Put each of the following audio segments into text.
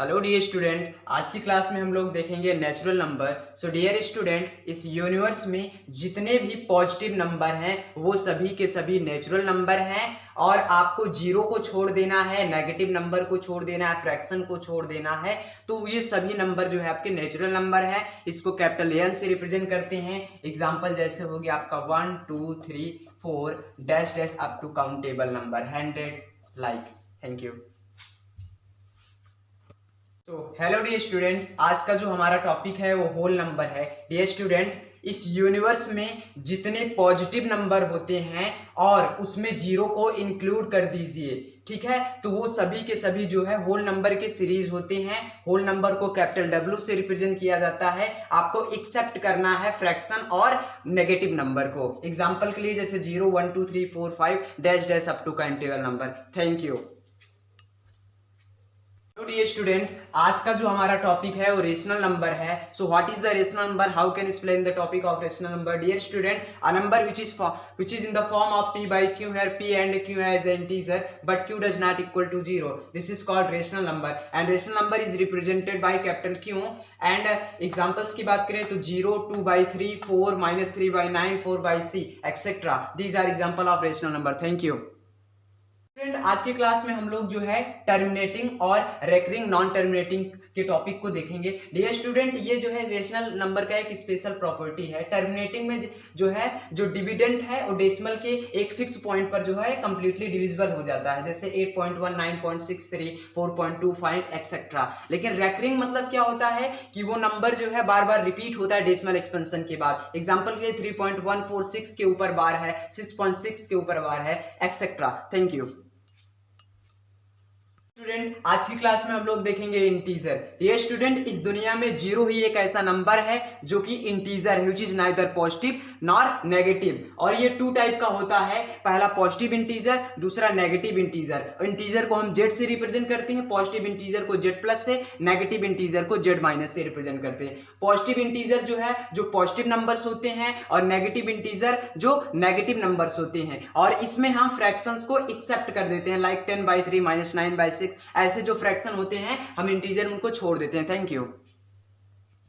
Hello dear student, आज की class में हम लोग देखेंगे natural number. So dear student, इस यूनिवर्स में जितने भी पॉजिटिव नंबर हैं वो सभी के सभी नेचुरल नंबर हैं और आपको जीरो को छोड़ देना है, नेगेटिव नंबर को छोड़ देना है, फ्रैक्शन को छोड़ देना है। तो ये सभी नंबर जो है आपके नेचुरल नंबर है। इसको कैपिटल एन से रिप्रेजेंट करते हैं। एग्जाम्पल जैसे हो गया आपका 1 2 3 4 dash dash up to countable number 100 like. Thank you. तो हेलो डियर स्टूडेंट, आज का जो हमारा टॉपिक है वो होल नंबर है। डियर स्टूडेंट, इस यूनिवर्स में जितने पॉजिटिव नंबर होते हैं और उसमें जीरो को इंक्लूड कर दीजिए, ठीक है, तो वो सभी के सभी जो है होल नंबर के सीरीज होते हैं। होल नंबर को कैपिटल डब्ल्यू से रिप्रेजेंट किया जाता है। आपको एक्सेप्ट करना है फ्रैक्शन और नेगेटिव नंबर को। एग्जांपल के लिए जैसे 0 1 2 3 4 5 dash dash up to countable number. Thank you. Dear student, आज का जो हमारा टॉपिक है वो रेशनल नंबर है। So what is the rational number, how can explain the topic of rational number. Dear student, a number which is in the form of p by q, here p and q as an integer but q does not equal to 0, this is called rational number and rational number is represented by capital Q। and examples की बात करें तो 0 2 by 3 4 -3 by 9 4 by c etc, these are example of rational number। thank you। आज की class में हम लोग जो है टर्मिनेटिंग और रेकरिंग नॉन टर्मिनेटिंग के टॉपिक को देखेंगे। डियर स्टूडेंट, ये जो है रेशनल नंबर का एक स्पेशल प्रॉपर्टी है। टर्मिनेटिंग में जो है जो डिविडेंड है वो डेसिमल के एक फिक्स पॉइंट पर जो है कंप्लीटली डिविजिबल हो जाता है, जैसे 8.1 9.63 4.25 एक्सेट्रा। लेकिन रेकरिंग मतलब क्या होता है कि वो नंबर जो है बार बार रिपीट होता है डेसिमल एक्सपेंशन के बाद। एग्जाम्पल के लिए 3.146 के ऊपर बार है, 6.6 के ऊपर बार है एक्सेट्रा। Thank you. स्टूडेंट, आज की क्लास में हम लोग देखेंगे इंटीजर। ये स्टूडेंट, इस दुनिया में जीरो ही एक ऐसा नंबर है जो कि इंटीजर है, which is neither positive nor negative. और ये टू टाइप का होता है, पहला पॉजिटिव इंटीजर, दूसरा नेगेटिव इंटीजर। इंटीजर को हम जेड से रिप्रेजेंट करते हैं, पॉजिटिव इंटीजर को जेड प्लस से, नेगेटिव इंटीजर को जेड माइनस से रिप्रेजेंट करते हैं। पॉजिटिव इंटीजर जो है जो पॉजिटिव नंबर्स होते हैं और नेगेटिव इंटीजर जो नेगेटिव नंबर्स होते हैं। और इसमें हम फ्रैक्शंस को एक्सेप्ट कर देते हैं, लाइक 10/3 -9/6 ऐसे जो फ्रैक्शन होते हैं हम इंटीजर उनको छोड़ देते हैं। Thank you.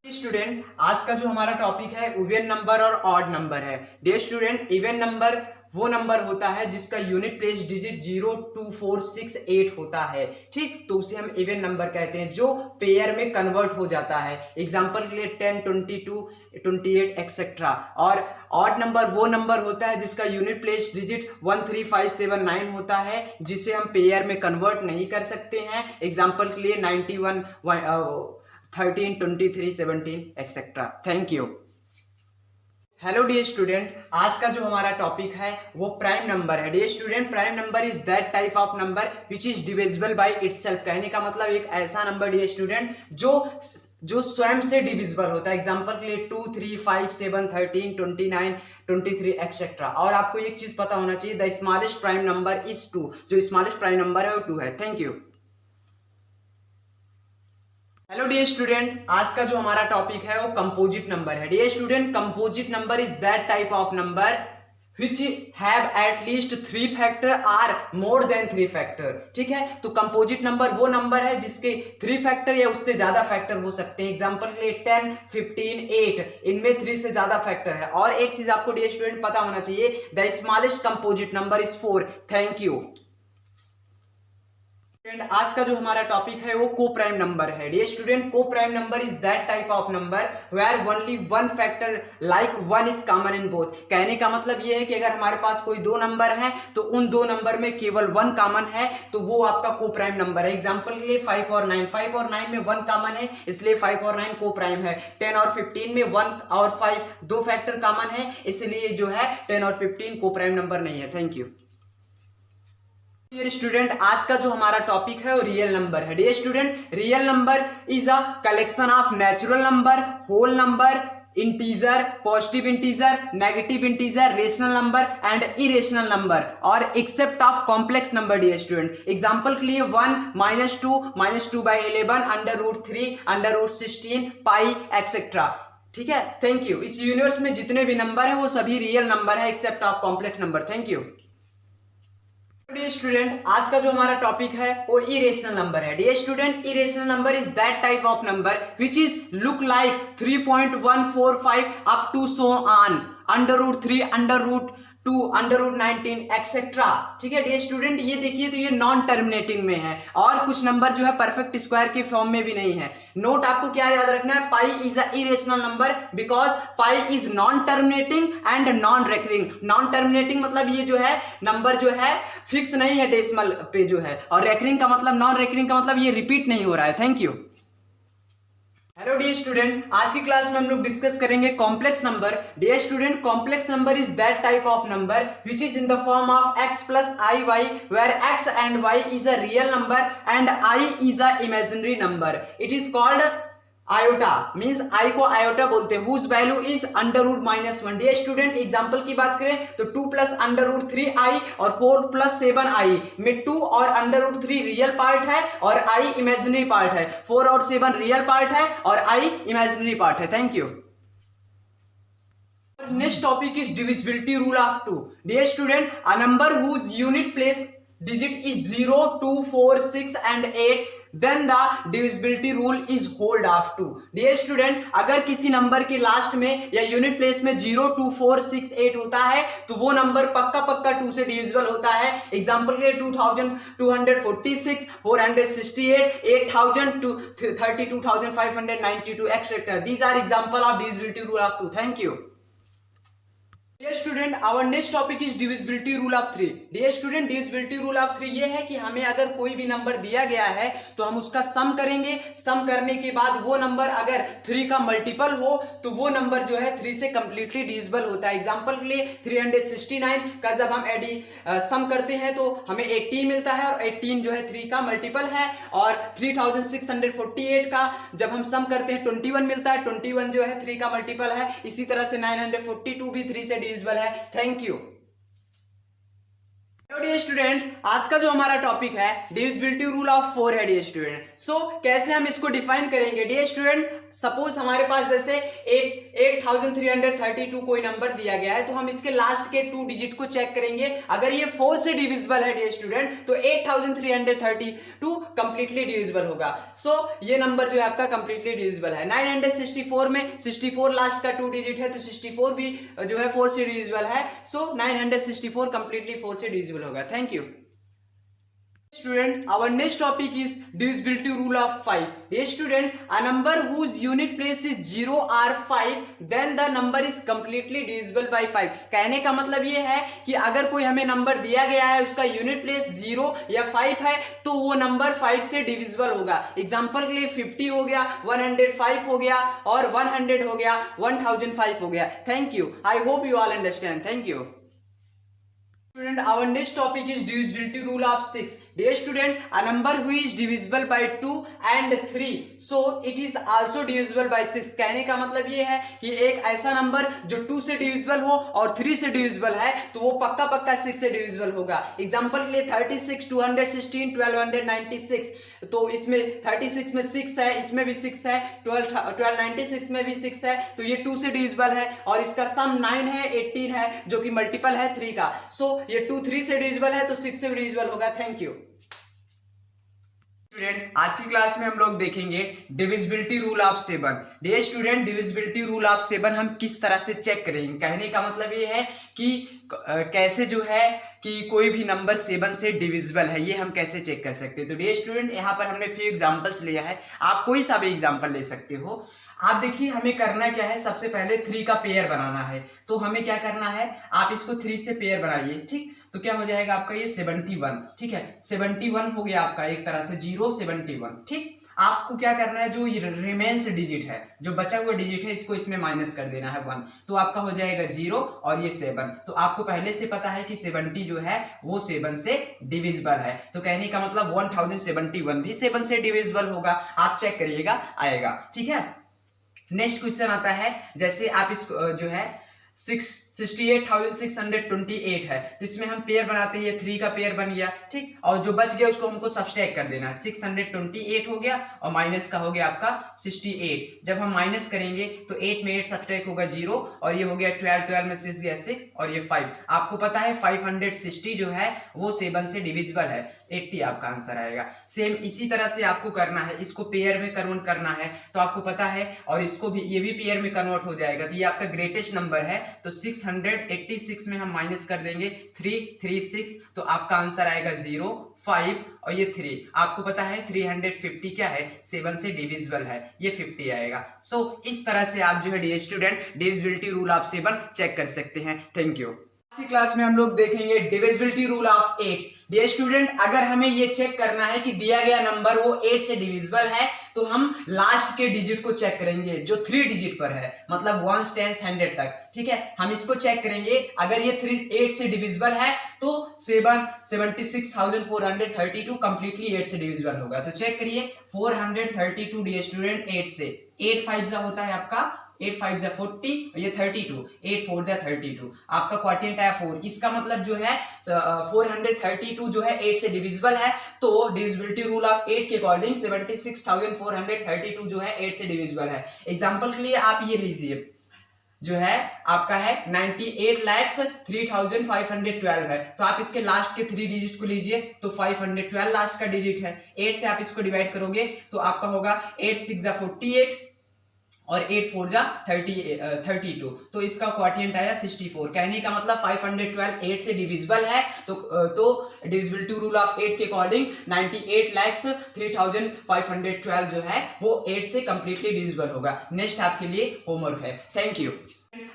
स्टूडेंट, आज का जो हमारा टॉपिक है इवन नंबर और ऑड नंबर है। डियर स्टूडेंट, इवन नंबर वो नंबर होता है जिसका यूनिट प्लेस डिजिट 0 2 4 6 8 होता है, ठीक, तो उसे हम इवन नंबर कहते हैं जो पेयर में कन्वर्ट हो जाता है। एग्जांपल के लिए 10 22 28 एक्सेट्रा। और ऑड नंबर वो नंबर होता है जिसका यूनिट प्लेस डिजिट 1 3 5 7 9 होता है, जिसे हम पेयर में कन्वर्ट नहीं कर सकते हैं। एग्जांपल के लिए 91 13 23 17 etcetera. Thank you. Hello dear student, आज का जो हमारा टॉपिक है वो प्राइम नंबर है। Dear student, prime number is that type of number which is divisible by itself. कहने का मतलब एक ऐसा नंबर डियर स्टूडेंट जो स्वयं से डिविजिबल होता है। एग्जांपल के लिए 2 3 5 7 13 29 23 एक्सेट्रा। और आपको एक चीज पता होना चाहिए, the smallest prime number is 2। जो स्मॉलेस्ट प्राइम नंबर है वो 2 है। Thank you. Hello dear student, आज का जो हमारा टॉपिक है वो कंपोजिट नंबर है। Dear student, composite number is that type of number which have at least 3 factor or more than 3 factor, ठीक है। तो कंपोजिट नंबर वो नंबर है जिसके 3 फैक्टर या उससे ज्यादा फैक्टर हो सकते हैं। एग्जांपल के लिए 10 15 8, इनमें 3 से ज्यादा फैक्टर है। और एक चीज आपको डियर स्टूडेंट पता होना चाहिए, the smallest composite number is 4। Thank you. आज का जो हमारा टॉपिक है वो को प्राइम नंबर है। Dear student, coprime number is that type of number where only one factor like 1 is common in both. कहने का मतलब ये है कि अगर हमारे पास कोई दो नंबर है तो उन दो नंबर में केवल 1 कॉमन है, तो वो आपका को प्राइम नंबर है। एग्जांपल के लिए 5 और 9, 5 और 9 में 1 कॉमन है, इसलिए 5 और 9 को प्राइम है। 10 और 15 में 1 और 5 दो फैक्टर कॉमन है, इसलिए जो है 10 और 15 को प्राइम नंबर नहीं है। Thank you. डियर स्टूडेंट, आज का जो हमारा टॉपिक है वो रियल नंबर है। Dear student, real number is a collection of natural number, whole number, integer, positive integer, negative integer, rational number and irrational number और except of complex number. Dear student, example के लिए 1 -2 by 11 √3 √16 pi etcetera, ठीक है। Thank you. इस universe में जितने भी number है वो सभी रियल नंबर है except of complex number. Thank you. Dear student, आज का जो हमारा टॉपिक है वो इरेशनल नंबर है। Dear student, irrational number is that type of number which is look like 3.145 up to so on √3 √2 √19 etcetera. ठीक है डियर स्टूडेंट, ये देखिए तो ये नॉन टर्मिनेटिंग में है और कुछ नंबर जो है परफेक्ट स्क्वायर के फॉर्म में भी नहीं है। नोट आपको क्या याद रखना है, pi is a irrational number because pi is non terminating and non recurring. Non terminating मतलब ये जो है नंबर जो है फिक्स नहीं है डेसिमल पे जो है, और रेकरिंग का मतलब, नॉन रेकरिंग का मतलब ये रिपीट नहीं हो रहा है। Thank you. Hello dear student, आज की क्लास में हम लोग डिस्कस करेंगे complex number. Dear student, complex number is that type of number which is in the form of x plus iy where x and y is a real number and I is a imaginary number. It is called iota, means I को iota बोलते हैं, whose value is √-1। डियर student, example की बात करें तो 2 + √3i और 4 + 7i में 2 और √3 रियल पार्ट है और i इमेजिनरी पार्ट है। 4 और 7 रियल पार्ट है और i इमेजिनरी पार्ट है। Thank you. Next topic is divisibility rule of 2। Dear student, a number whose unit place digit is 0, 2, 4, 6 and 8 then the divisibility rule is hold of 2। Dear student, अगर किसी number के last में या unit place में 0, 2, 4, 6, 8 होता है तो वो नंबर पक्का 2 से डिविजिबल होता है। एग्जांपल के लिए 2246, 468, 8000, 32,592 etcetera. These are example of divisibility rule of 2। Thank you. Dear student, our next topic is divisibility rule of 3। Dear student, divisibility rule of 3 ये है कि हमें अगर कोई भी नंबर दिया गया है तो हम उसका सम करेंगे। सम करने के बाद वो नंबर अगर 3 का मल्टीपल हो तो वो नंबर जो है 3 से कंप्लीटली डिविजिबल होता है। एग्जांपल के लिए 369 का जब हम सम करते हैं तो हमें 18 मिलता है और 18 जो है 3 का मल्टीपल है, और 3648 का जब हम सम करते हैं 21 मिलता है, 21 जो है 3 का मल्टीपल है। इसी तरह से 942 भी 3 से डिविजिबल है। Thank you. डियर स्टूडेंट, आज का जो हमारा टॉपिक है डिविजिबिलिटी रूल ऑफ 4 है। डियर स्टूडेंट, सो कैसे हम इसको डिफाइन करेंगे। डियर स्टूडेंट, सपोज हमारे पास जैसे 8332 कोई नंबर दिया गया है तो हम इसके लास्ट के 2 डिजिट को चेक करेंगे। अगर ये 4 से डिविजिबल है डियर स्टूडेंट तो 8332 कंप्लीटली डिविजिबल होगा। सो ये नंबर जो है आपका कंप्लीटली डिविजिबल है। 964 में 64 लास्ट का 2 डिजिट है तो 64 भी जो है 4 से डिविजिबल है। सो 964 कंप्लीटली 4 से डिविजिबल होगा। Thank you. Student, our next topic is divisibility rule of 5. Dear student, a number whose unit place is 0 or 5 then the number is completely divisible by 5। कहने का मतलब ये है कि अगर कोई हमें नंबर दिया गया है उसका यूनिट प्लेस 0 या 5 है तो वो नंबर 5 से डिविजिबल होगा। एग्जांपल के लिए 50 हो गया, 105 हो गया और 100 हो गया, 1005 हो गया। Thank you. I hope you all understand. Thank you. Student, our next topic is divisibility rule of 6. Dear student, a number who is divisible by 2 and 3 so it is also divisible by 6। कहने का मतलब ये है कि एक ऐसा number जो 2 से डिविजिबल हो और 3 से डिविजिबल है तो वो पक्का 6 से डिविजिबल होगा। एग्जांपल के लिए 36, 216, 1296 तो इसमें 36 में 6 है, इसमें भी 6 है, 1296 में भी 6 है तो ये 2 से डिविजिबल है, और इसका सम 9 है, 18 है जो कि मल्टीपल है 3 का। सो ये 2 3 से डिविजिबल है तो 6 से डिविजिबल होगा। Thank you. स्टूडेंट, आज की क्लास में हम लोग देखेंगे divisibility rule of 7। Dear student, divisibility rule of 7 हम किस तरह से चेक करेंगे। कहने का मतलब ये है कि कैसे जो है कि कोई भी नंबर 7 से डिविजिबल है ये हम कैसे चेक कर सकते हैं। तो डियर स्टूडेंट, यहाँ पर हमने फ्यू एग्जांपल्स लिया है, आप कोई सा भी एग्जांपल ले सकते हो। आप देखिए हमें करना क्या है, सबसे पहले 3 का पेयर बनाना है। तो हमें क्या करना है, आप इसको 3 से पेयर बनाइए। ठीक, तो क्या हो जाएगा आपका ये 71। ठीक है, 71 हो गया आपका एक तरह से 0 71। ठीक, आपको क्या करना है, जो रिमेन्स डिजिट है, जो बचा हुआ डिजिट है, इसको इसमें माइनस कर देना है 1, तो आपका हो जाएगा 0 और ये 7। तो आपको पहले से पता है कि 70 जो है वो 7 से डिविजिबल है। तो कहने का मतलब 1071 भी 7 से डिविजिबल होगा। आप चेक करिएगा, आएगा। ठीक है, नेक्स्ट क्वेश्चन आता है, जैसे आप इसको जो है 6 68,628 है, तो इसमें हम पेयर बनाते हैं, ये 3 का पेयर बन गया, ठीक। और जो बच गया उसको हमको सब्सट्रैक्ट कर देना, 628 हो गया और माइनस का हो गया आपका 68। जब हम माइनस करेंगे तो 8 में 8 सब्सट्रैक्ट होगा 0 और ये हो गया 12, 12 में 6 गया 6 और ये 5। आपको पता है 560 जो है वो 7 से डिविजिबल है, 80 आपका आंसर आएगा। सेम इसी तरह से आपको करना है, इसको पेयर में कन्वर्ट करना है तो आपको पता है, और इसको भी, ये भी पेयर में कन्वर्ट हो जाएगा, तो ये आपका ग्रेटेस्ट नंबर है। तो 686 में हम माइनस कर देंगे 336, तो आपका आंसर आएगा 0, 5 और ये 3। आपको पता है 350 क्या है, 7 से डिविजिबल है, ये 50 आएगा। सो इस तरह से आप जो है dear student divisibility rule of 7 check कर सकते हैं। Thank you. इसी क्लास में हम लोग देखेंगे divisibility rule of 8। Dear student, अगर हमें ये चेक करना है कि दिया गया नंबर वो 8 से डिविजिबल है तो हम लास्ट के डिजिट को चेक करेंगे जो 3 डिजिट पर है, मतलब 1, 10, 100 तक, ठीक है। हम इसको चेक करेंगे, अगर ये 8 से डिविजिबल है तो 76,432 कंप्लीटली 8 से डिविजिबल होगा। तो चेक करिए 432 डियर स्टूडेंट 8 से, 8 5 होता है आपका, 8 5 40, ये 32, 8 4 32, आपका क्वाड्रेंट आया 4। इसका मतलब जो है 432 जो है 8 से डिविजिबल है, तो डिविजिबिलिटी रूल ऑफ 8 के अकॉर्डिंग 76,432 जो है 8 से डिविजिबल है। एग्जांपल के लिए आप ये लीजिए, जो है आपका है 98,03,512 है, तो आप इसके लास्ट के 3 डिजिट को लीजिए, तो 512 लास्ट का डिजिट है। 8 से आप इसको डिवाइड करोगे तो आपका होगा 8 6 48 और 8 4 32, तो इसका क्वाड्रेंट आया 64। कहने का मतलब 512 8 से डिविजिबल है, तो डिविजिबिलिटी रूल ऑफ 8 के अकॉर्डिंग 98,03,512 जो है वो 8 से कंप्लीटली डिविजिबल होगा। नेक्स्ट आपके लिए होमवर्क है। Thank you.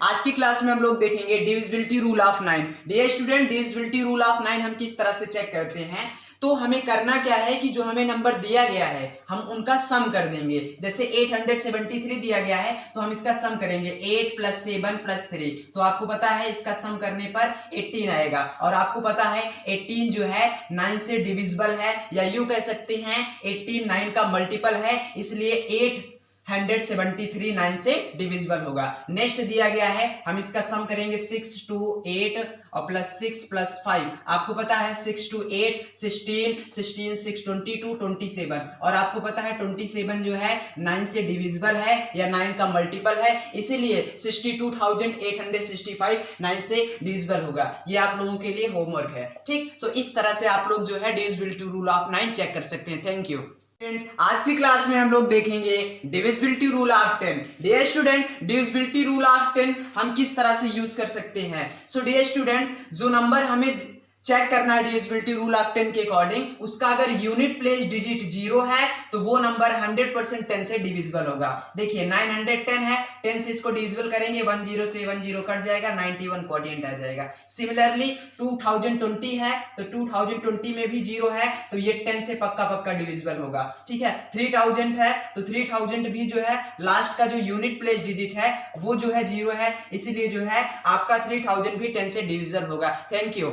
आज की क्लास में हम लोग देखेंगे divisibility rule of 9। Dear student, divisibility rule of 9 हम किस तरह से चेक करते हैं, तो हमें करना क्या है कि जो हमें नंबर दिया गया है हम उनका सम कर देंगे। जैसे 873 दिया गया है तो हम इसका सम करेंगे, 8 + 7 + 3, तो आपको पता है इसका सम करने पर 18 आएगा। और आपको पता है 18 जो है 9 से डिविजिबल है, या यूं कह सकते हैं 18 9 का मल्टीपल है, इसलिए 873 9 से डिविजिबल होगा। नेक्स्ट दिया गया है, हम इसका सम करेंगे 6 2 8 और +6 + 5। आपको पता है 6 2 8 16 16 6 22 27, और आपको पता है 27 जो है 9 से डिविजिबल है या 9 का मल्टीपल है, इसीलिए 62,865 9 से डिविजिबल होगा। ये आप लोगों के लिए होमवर्क है, ठीक। सो इस तरह से आप लोग जो है डिविजिबिलिटी रूल ऑफ 9 चेक कर सकते हैं। Thank you. आज की क्लास में हम लोग देखेंगे divisibility rule of 10। Dear student, divisibility rule of 10 हम किस तरह से यूज कर सकते हैं। सो डियर स्टूडेंट, जो नंबर हमें चेक करना है डिविजिबिलिटी रूल ऑफ 10 के अकॉर्डिंग, उसका अगर यूनिट प्लेस डिजिट 0 है तो वो नंबर 100% 10 से डिविजिबल होगा। देखिए 910 है, 10 से इसको डिविजिबल करेंगे, 10 से 10 कट जाएगा, 91 क्वोटिएंट आ जाएगा। सिमिलरली 2020 है तो 2020 में भी 0 है तो ये 10 से पक्का डिविजिबल होगा, ठीक है। 3000 है तो 3000 भी जो है लास्ट का जो यूनिट प्लेस डिजिट है वो जो है 0 है, इसीलिए जो है आपका 3000 भी 10 से डिविजिबल होगा। Thank you.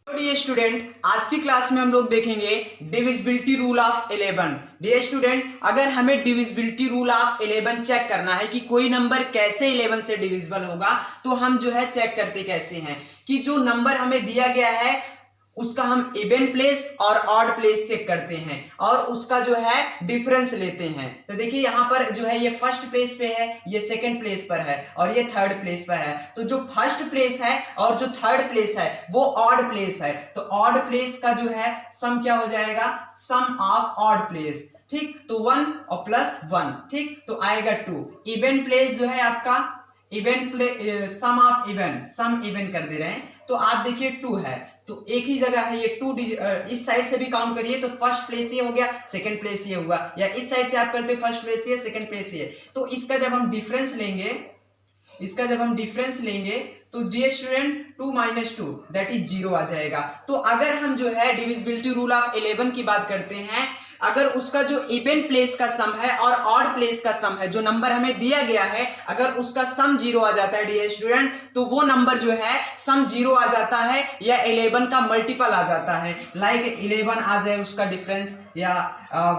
डियर स्टूडेंट, आज की क्लास में हम लोग देखेंगे divisibility rule of 11। Dear student, अगर हमें डिविजिबिलिटी रूल ऑफ 11 चेक करना है कि कोई नंबर कैसे 11 से डिविजिबल होगा, तो हम जो है चेक करते कैसे हैं कि जो नंबर हमें दिया गया है उसका हम इवन प्लेस और ऑड प्लेस चेक करते हैं और उसका जो है डिफरेंस लेते हैं। तो देखिए यहाँ पर जो है ये फर्स्ट प्लेस पे है, ये सेकंड प्लेस पर है और ये थर्ड प्लेस पर है। तो जो फर्स्ट प्लेस है और जो थर्ड प्लेस है वो ऑड प्लेस है, तो ऑड प्लेस का जो है सम क्या हो जाएगा, सम ऑफ ऑड प्लेस, ठीक। तो 1 और +1, ठीक, तो आएगा 2। इवन प्लेस जो है आपका even place, sum of even, sum even कर दे रहे हैं, तो आप देखिए 2 है तो एक ही जगह है ये 2 इस साइड से भी काउंट करिए तो फर्स्ट प्लेस ये हो गया, सेकंड प्लेस ये हुआ, या इस साइड से आप करते हो फर्स्ट प्लेस ये, सेकंड प्लेस ये। तो इसका जब हम डिफरेंस लेंगे तो डियर स्टूडेंट 2 - 2 दैट इज 0 आ जाएगा। तो अगर हम जो है डिविजिबिलिटी रूल ऑफ 11 की बात करते हैं, अगर उसका जो इवन प्लेस का सम है और ऑड प्लेस का सम है, जो नंबर हमें दिया गया है, अगर उसका सम 0 आ जाता है डियर स्टूडेंट, तो वो नंबर जो है सम 0 आ जाता है या 11 का मल्टीपल आ जाता है। लाइक 11 आ जाए उसका डिफरेंस, या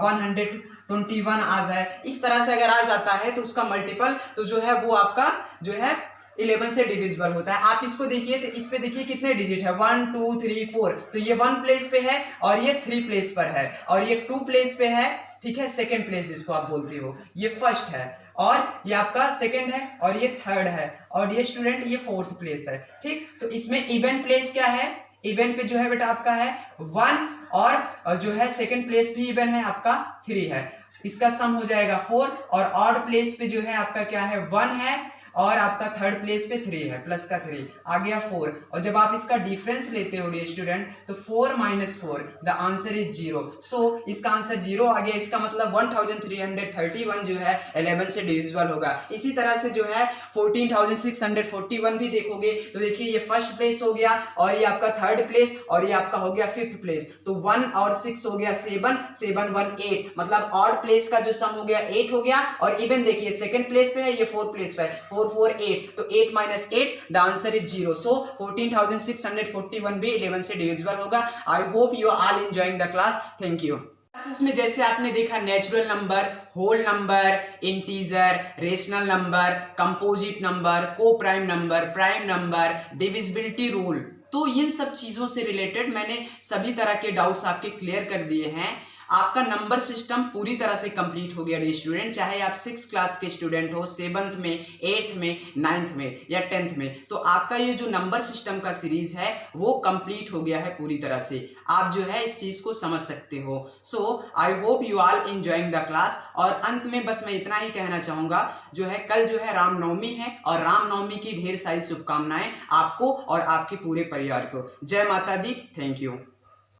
121 आ जाए, इस तरह से अगर आ जाता है तो उसका मल्टीपल तो जो है वो आपका जो है 11 से डिविजिबल होता है। आप इसको देखिए तो इस पे देखिए कितने डिजिट है, 1 2 3 4, तो ये 1 प्लेस पे है और ये 3 प्लेस पर है और ये 2 प्लेस पे है, ठीक है, सेकंड प्लेस जिसको आप बोलते हो, ये फर्स्ट है और ये आपका सेकंड है और ये थर्ड है और ये स्टूडेंट ये फोर्थ प्लेस है, ठीक। तो इसमें इवन प्लेस क्या है, इवन पे जो है बेटा आपका है 1 और जो है सेकंड प्लेस भी इवन है आपका 3 है, इसका सम हो जाएगा 4 और ऑड प्लेस पे जो है आपका क्या है 1 है और आपका थर्ड प्लेस पे 3 है, प्लस का 3 आ गया 4। और जब आप इसका डिफरेंस लेते हो डियर स्टूडेंट तो 4 - 4 द आंसर इज 0। सो इसका आंसर 0 आ गया, इसका मतलब 1331 जो है 11 से डिविजिबल होगा। इसी तरह से जो है 14641 भी देखोगे तो देखिए ये फर्स्ट प्लेस हो गया और ये आपका थर्ड प्लेस और ये आपका हो गया फिफ्थ प्लेस, तो 1 और 6 हो गया 7 7 1 8, मतलब ऑड प्लेस का जो सम हो गया 8 हो गया और इवन देखिए सेकंड प्लेस पे है, ये फोर्थ प्लेस पे है, 4 4 8, तो 8 - 8 द आंसर इज 0। सो 14641 भी 11 से डिविजिबल होगा। I hope you are all enjoying the class, thank you. इसमें जैसे आपने देखा natural number, whole number, integer, rational number, composite number, coprime number, prime number, divisibility rule, तो इन सब चीजों से रिलेटेड मैंने सभी तरह के डाउट्स आपके क्लियर कर दिए हैं। आपका नंबर सिस्टम पूरी तरह से कंप्लीट हो गया डियर स्टूडेंट, चाहे आप 6th क्लास के स्टूडेंट हो, 7th में, 8th में, 9th में या 10th में, तो आपका ये जो नंबर सिस्टम का सीरीज है वो कंप्लीट हो गया है पूरी तरह से, आप जो है इस चीज को समझ सकते हो। So I hope you all enjoying the class. और अंत में बस मैं इतना ही कहना चाहूंगा, जो है कल जो है रामनवमी है और रामनवमी की ढेर सारी शुभकामनाएं आपको और आपके पूरे परिवार को। जय माता दी, थैंक यू।